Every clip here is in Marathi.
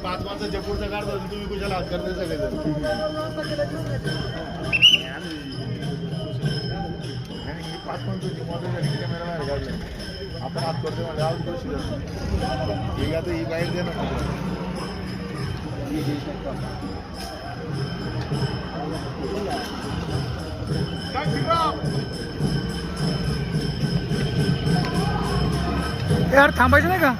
पाच माणसाच्या पुढचं काढतो तुम्ही कुशाला हात करते सगळेजण. पाच माणसाची मोबाईल कॅमेरा बाहेर काढले आपण हात करतो म्हणजे आवाज दोषी जातो. ही आता ही बाहेर दे ना. यार थांबायचं नाही का?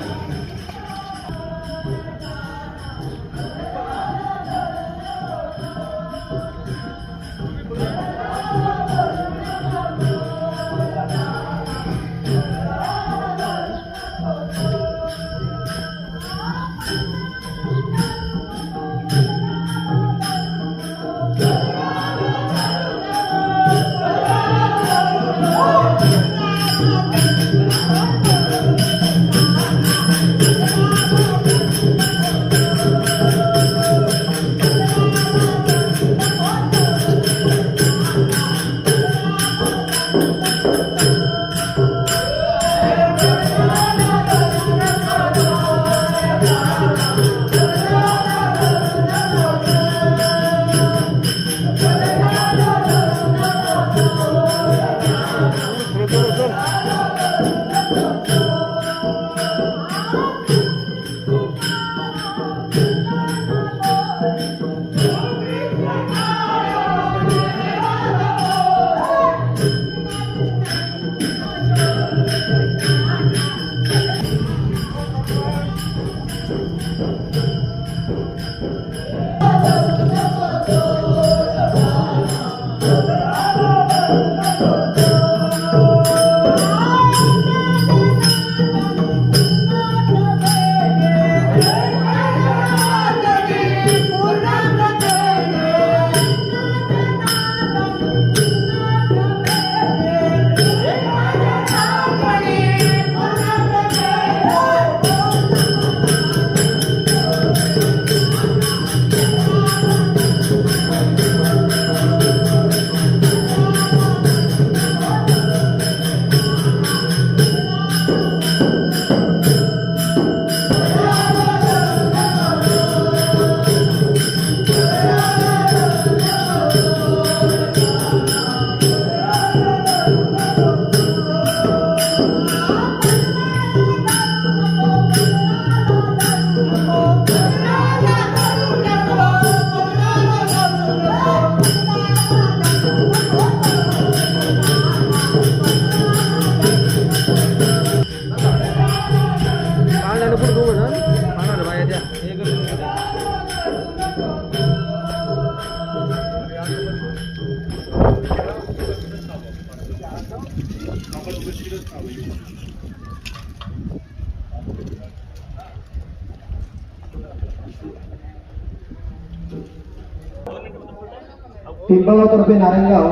पिंपळगावतर्फे नारायणगाव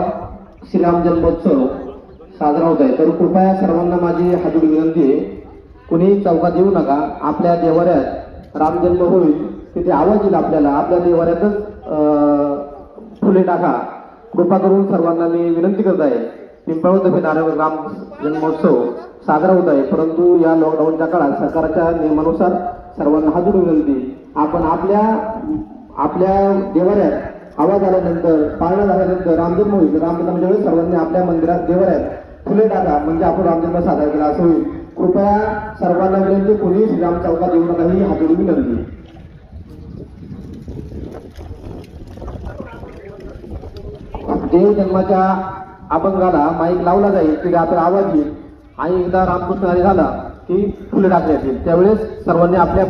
श्रीराम जन्मोत्सव साजरा होत आहे. तर कृपया सर्वांना माझी हातोडी विनंती आहे, कुणी चौकात येऊ नका. आपल्या देवाऱ्यात रामजन्म होईल तिथे आवाज येईल आपल्याला, आपल्या देवाऱ्यातच फुले टाका. कृपा करून सर्वांना मी विनंती करत आहे. पिंपळगावतर्फे नारायण राम जन्मोत्सव साजरा होत आहे, परंतु या लॉकडाऊनच्या काळात सरकारच्या नियमानुसार सर्वांना हातोडी विनंती, आपण आपल्या देवाऱ्यात आवाज आल्यानंतर पाळणा झाल्यानंतर रामजन्म होईल. रामजन्माच्या वेळेस सर्वांनी आपल्या मंदिरात देवाऱ्यात फुले टाका, म्हणजे आपण रामजन्म साजरा केला असं होईल. कृपया सर्वांना विनंती, कोणी श्रीराम चौकात येऊ नका ही हातोडी विनंती. देव जन्माच्या अभंगाला माईक लावला जाईल, तिथे आपला आवाज येईल आणि एकदा रामकृष्ण हरी झाला की फुले टाकले जातील. त्यावेळेस सर्वांनी आपल्या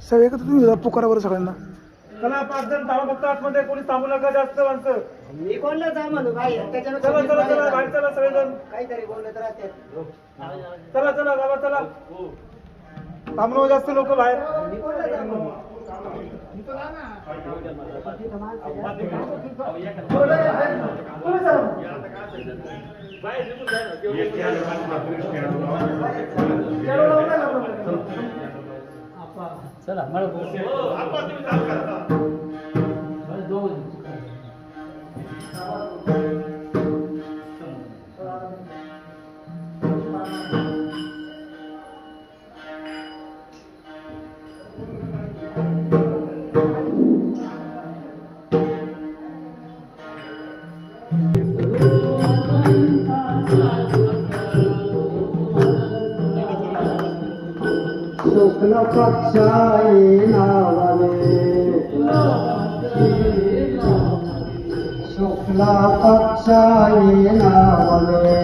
सगळे एकत्र तुम्ही पुकारा बरं सगळ्यांना. चला 5 जण थांबा फक्त आतमध्ये, कोणी थांबू नका जास्त माणसं. मी कोणला जा म्हणू भाई चला चला चला बाहेर चला सगळेजण. काहीतरी बोलत राहते. चला चला बाबा चला. थांबलो जास्त लोक बाहेर. चला शुक्ल पक्षाई नावाने शुक्ल पक्षाई नावाने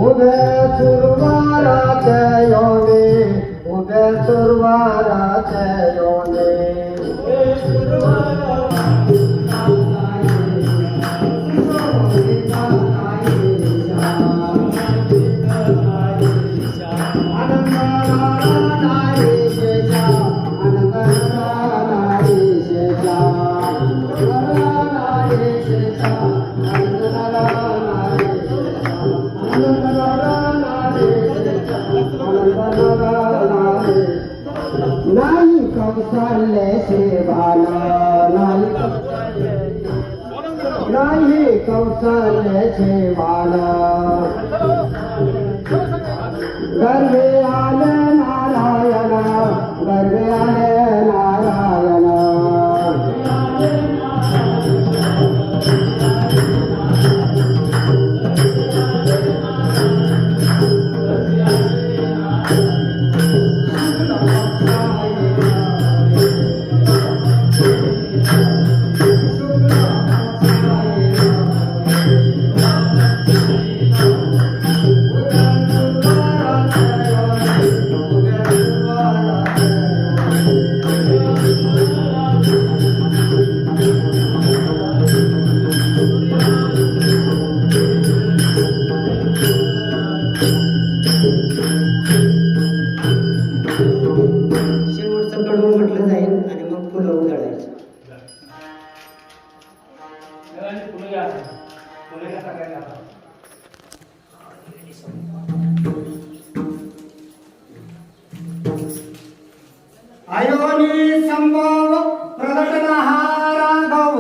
उभे सुरवाराचे योने उभे सुरवाराचे योने नाही कौशल्य सेवाला नाही कौशल्य सेवाला गर्वे आले नारायणा गर्वे आले नारायणा शेवटचं कडवं म्हटलं जाईल आणि मग फुलं उधळायची. आयोनी संभव प्रगटनहा राघव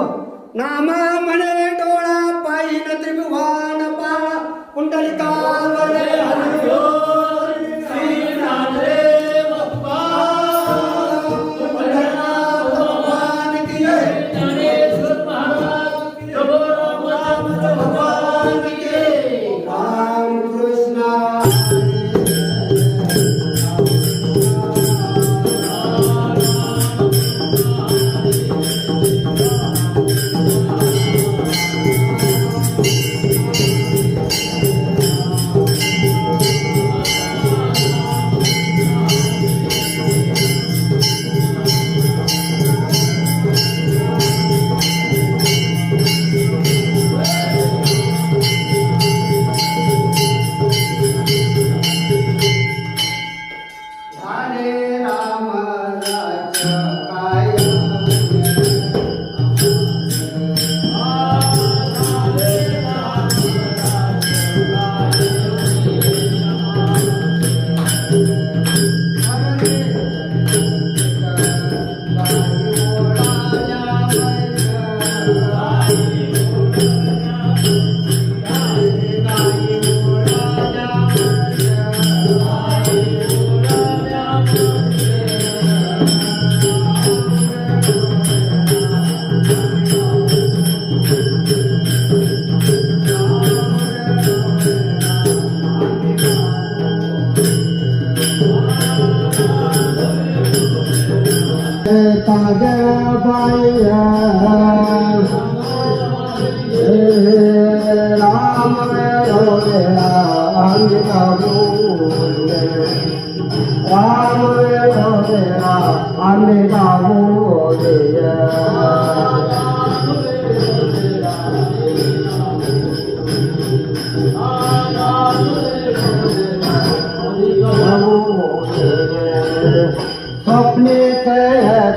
नाम म्हणे डोळा पायीन त्रिभुवन पाळा कुंडलिका वरे हरियो आम्ही गावोले राम वेळ तेरा आम्ही गावोले स्वप्ने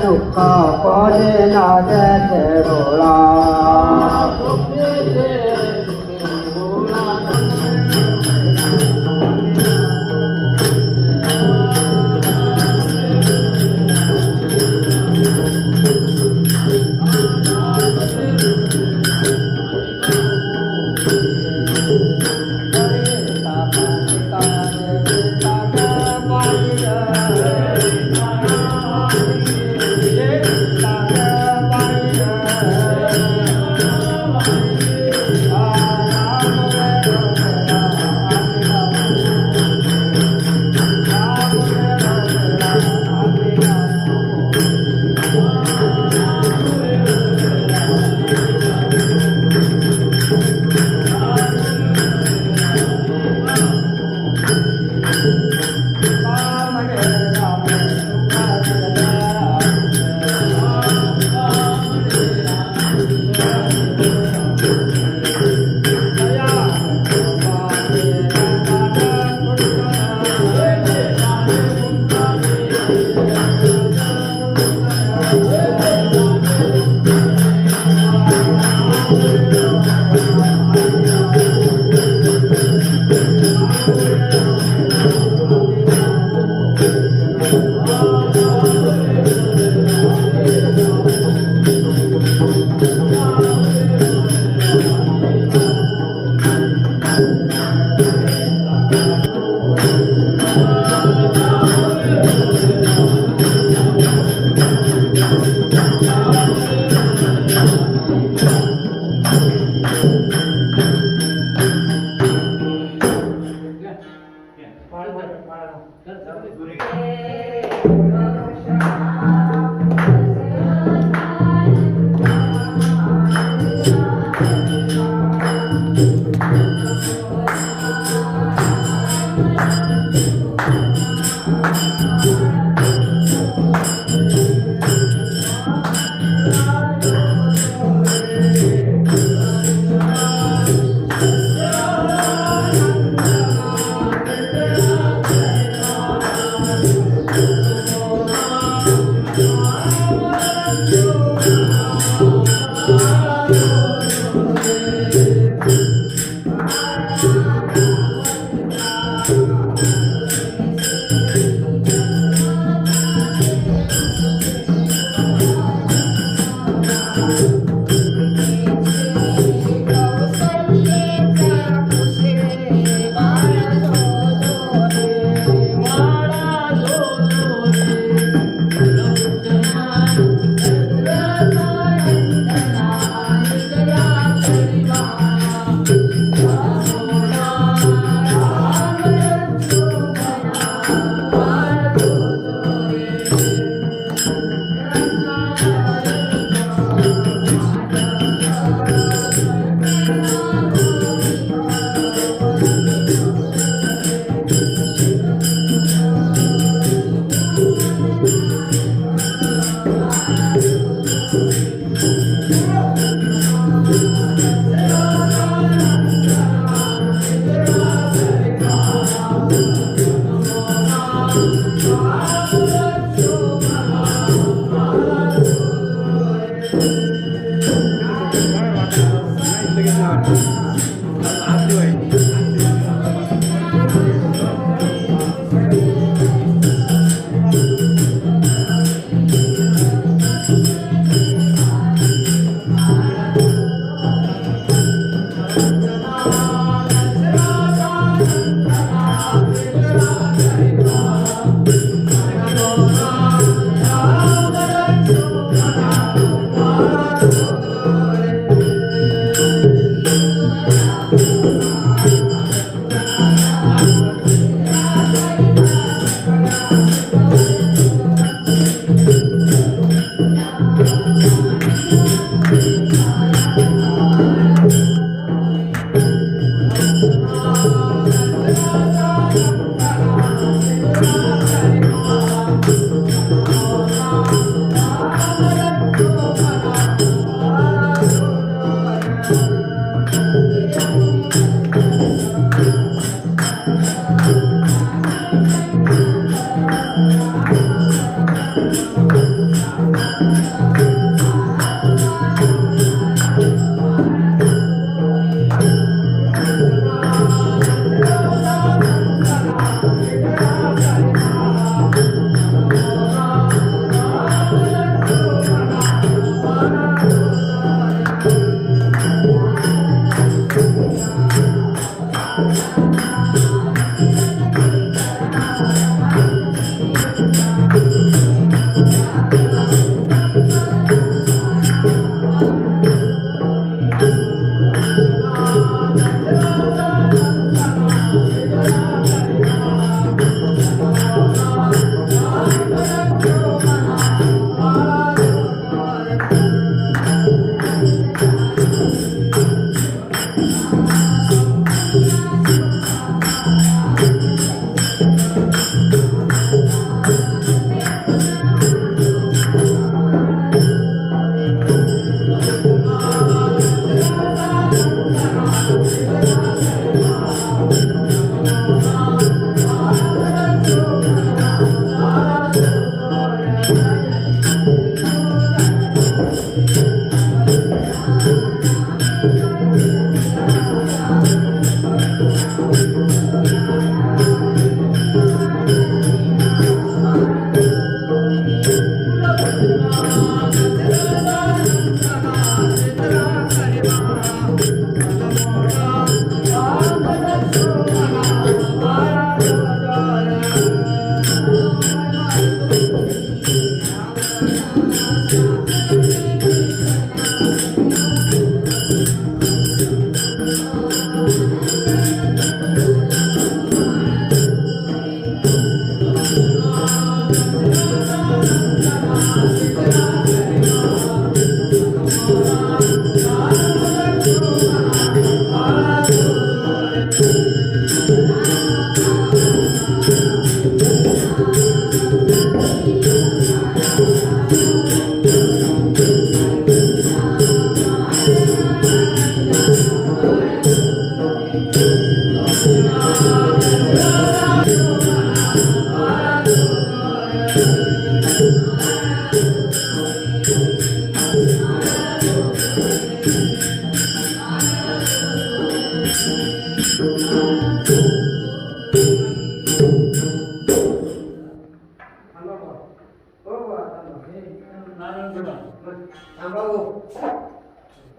दुःख पडे ना त्याचे डोळा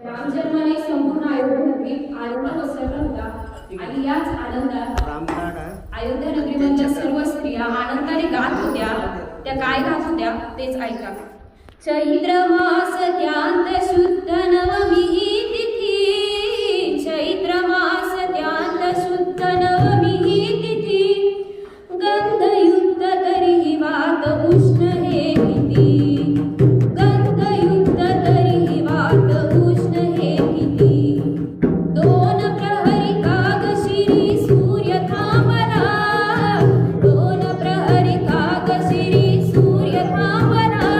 राम जन्माने संपूर्ण अयोध्या नगरीत आनंद पसरला होता आणि याच आनंदात अयोध्या नगरीमधल्या सर्व स्त्रिया आनंदाने गात होत्या. त्या काय गात होत्या तेच ऐका. चैत्र मास त्यांत शुद्ध नवमी तिथी, चैत्र मास त्यांत शुद्ध नवमी तिथी, गंधयुक्त तरीही वात उष्ण हे किती, गंधयुक्त तरीही वात उष्ण हे किती. दोन प्रहरी कागशिरी सूर्य थांबला, दोन प्रहरी कागशिरी सूर्य थांबला.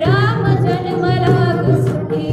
राम जन्मला ग सुखी,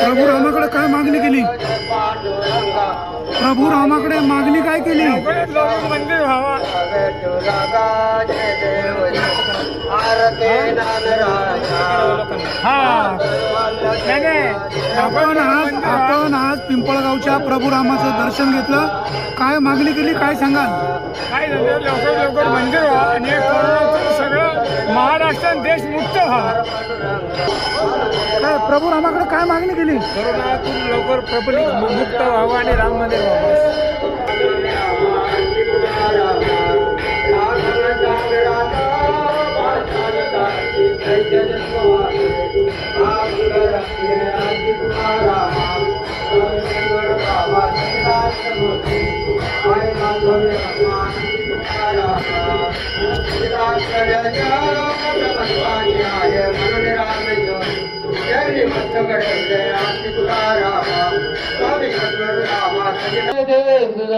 प्रभू रामाकडे काय मागणी केली? प्रभू रामाकडे मागणी काय केली? मंदिर व्हावा. आपण आज पिंपळगावच्या प्रभू रामाचं दर्शन घेतलं. काय मागणी केली, काय सांगाल? काय झालं, लवकर मंदिर व्हा आणि कोरोनाचं सगळं महाराष्ट्र देश मुक्त व्हा. काय प्रभू रामाकडे काय मागणी केली? कोरोनातून लवकर पब्लिक मुक्त व्हावं आणि राम मंदिर व्हावं.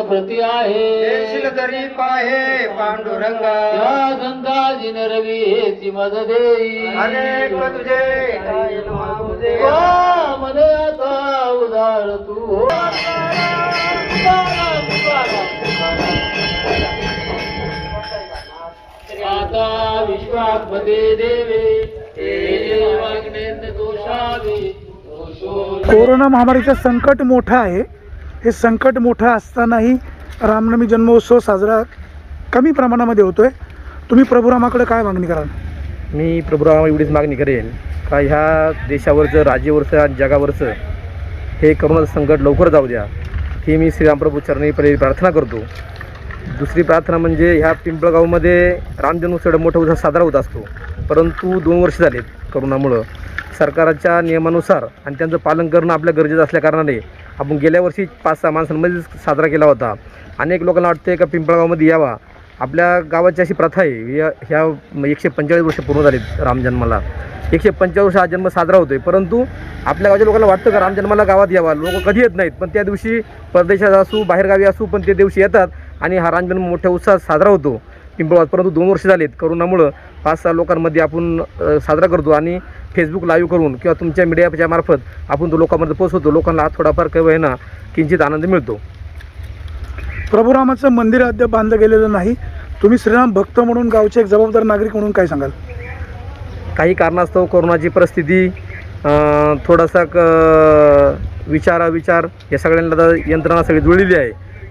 प्रति आहे तरी पाहे पांडुरंगा या संताजी नरवी हेची मज देई अनेक तुझे मध्ये आता उदार तू हो. आता विश्वात्मते देवे दोषावे. कोरोना महामारीचं संकट मोठं आहे. हे संकट मोठं असतानाही रामनवमी जन्मोत्सव साजरा कमी प्रमाणामध्ये होतोय. तुम्ही प्रभुरामाकडे काय मागणी कराल? मी प्रभुरामा एवढीच मागणी करेन का ह्या देशावरचं, राज्यावरचं आणि जगावरचं हे करोनाचं संकट लवकर जाऊ द्या, ही मी श्रीरामप्रभू चरणी पहिले प्रार्थना करतो. दुसरी प्रार्थना म्हणजे ह्या पिंपळगावमध्ये रामजन्मोत्सव मोठा उत्सव साजरा होत असतो, परंतु 2 वर्ष झालेत करोनामुळं सरकारच्या नियमानुसार आणि त्यांचं पालन करणं आपल्या गरजेचं असल्याकारणाने आपण गेल्या वर्षी 5-6 माणसांमध्येच साजरा केला होता. अनेक लोकांना वाटते का पिंपळगावमध्ये यावा. आपल्या गावाची अशी प्रथा आहे, ह्या 145 वर्ष पूर्ण झालीत रामजन्माला. 145 वर्ष हा जन्म साजरा होतोय, परंतु आपल्या गावच्या लोकांना वाटतं का रामजन्माला गावात यावा. लोक कधी येत नाहीत, पण त्या दिवशी परदेशात असू, बाहेरगावी असू, पण त्या दिवशी येतात आणि हा रामजन्म मोठ्या उत्साहात साजरा होतो पिंपळगावात. परंतु 2 वर्ष झालीत करोनामुळं 5-6 लोकांमध्ये आपण साजरा करतो आणि फेसबुक लाईव्ह करून किंवा तुमच्या मीडियाच्या मार्फत आपण तो लोकांमध्ये पोहोचवतो. लोकांना थोडाफार काही ना किंचित आनंद मिळतो. प्रभुरामाचं मंदिर अद्याप बांधलं गेलेलं नाही. तुम्ही श्रीराम भक्त म्हणून गावचे एक जबाबदार नागरिक म्हणून काय सांगाल? काही कारणास्तव कोरोनाची परिस्थिती थोडासा विचार या सगळ्यांना आता यंत्रणा सगळी जुळलेली आहे.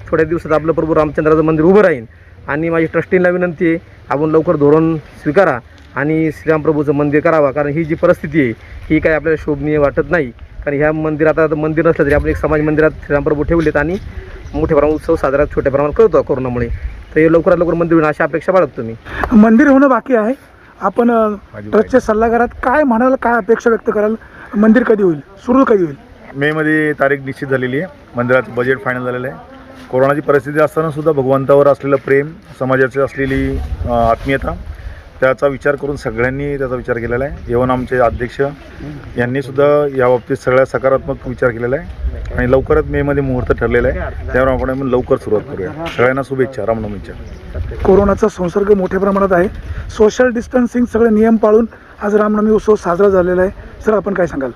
थोड्या दिवसात आपलं प्रभू रामचंद्राचं मंदिर उभं राहील आणि माझी ट्रस्टींना विनंती आहे, आपण लवकर धोरण स्वीकारा आणि श्रीरामप्रभूचं मंदिर करावा. कारण ही जी परिस्थिती आहे ही काही आपल्याला शोभनीय वाटत नाही. कारण ह्या मंदिरात आता मंदिर नसलं तरी आपण एक समाज मंदिरात श्रीरामप्रभू ठेवलेत आणि मोठ्या प्रमाणात उत्सव साजरा छोट्या प्रमाणात करतो कोरोनामुळे. तर हे लवकरात लवकर मंदिर होईल अशी अपेक्षा बाळगतो मी. मंदिर होणं बाकी आहे. आपण ट्रस्टच्या सल्लागारात काय म्हणाल, काय अपेक्षा व्यक्त कराल? मंदिर कधी होईल, सुरू कधी होईल? मेमध्ये तारीख निश्चित झालेली आहे. मंदिराचं बजेट फायनल झालेलं आहे. कोरोनाची परिस्थिती असताना सुद्धा भगवंतावर असलेलं प्रेम, समाजाची असलेली आत्मीयता त्याचा विचार करून सगळ्यांनी त्याचा विचार केलेला आहे. येऊन आमचे अध्यक्ष यांनी सुद्धा याबाबतीत सगळ्या सकारात्मक विचार केलेला आहे आणि लवकरच मेमध्ये मुहूर्त ठरलेला आहे. त्यावर आपण लवकर सुरुवात करूया. सगळ्यांना शुभेच्छा, रामनवमीच्या. कोरोनाचा संसर्ग मोठ्या प्रमाणात आहे. सोशल डिस्टन्सिंग सगळे नियम पाळून आज रामनवमी उत्सव साजरा झालेला आहे. सर, आपण काय सांगाल?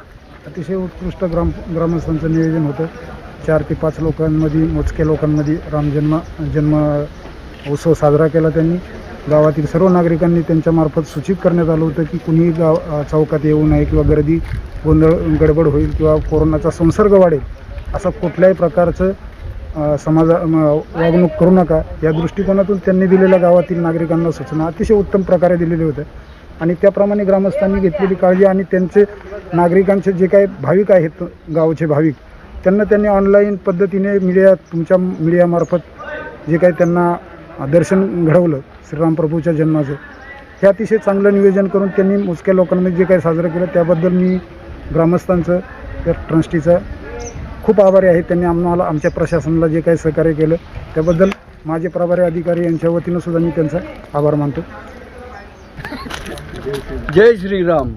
अतिशय उत्कृष्ट ग्रामस्थांचं नियोजन होतं. 4 ते 5 लोकांमध्ये, मोजक्या लोकांमध्ये जन्म उत्सव साजरा केला त्यांनी. गावातील सर्व नागरिकांनी त्यांच्यामार्फत सूचित करण्यात आलं होतं की कुणीही चौकात येऊ नये किंवा गर्दी गडबड होईल किंवा कोरोनाचा संसर्ग वाढेल असं कुठल्याही प्रकारचं वागणूक करू नका. या दृष्टिकोनातून त्यांनी दिलेल्या गावातील नागरिकांना सूचना अतिशय उत्तम प्रकारे दिलेल्या होत्या आणि त्याप्रमाणे ग्रामस्थांनी घेतलेली काळजी आणि त्यांचे नागरिकांचे जे काही भाविक आहेत, गावचे भाविक, त्यांनी ऑनलाईन पद्धतीने तुमच्या मीडियामार्फत जे काही त्यांना दर्शन घडवलं श्रीरामप्रभूच्या जन्माचं, हे अतिशय चांगलं नियोजन करून त्यांनी मोजक्या लोकांमध्ये जे काही साजरं केलं त्याबद्दल मी ग्रामस्थांचं, त्या ट्रस्टीचं खूप आभारी आहे. त्यांनी आमच्या प्रशासनाला जे काही सहकार्य केलं त्याबद्दल माझे प्रभारी अधिकारी यांच्या वतीनं सुद्धा मी त्यांचा आभार मानतो. जय श्रीराम.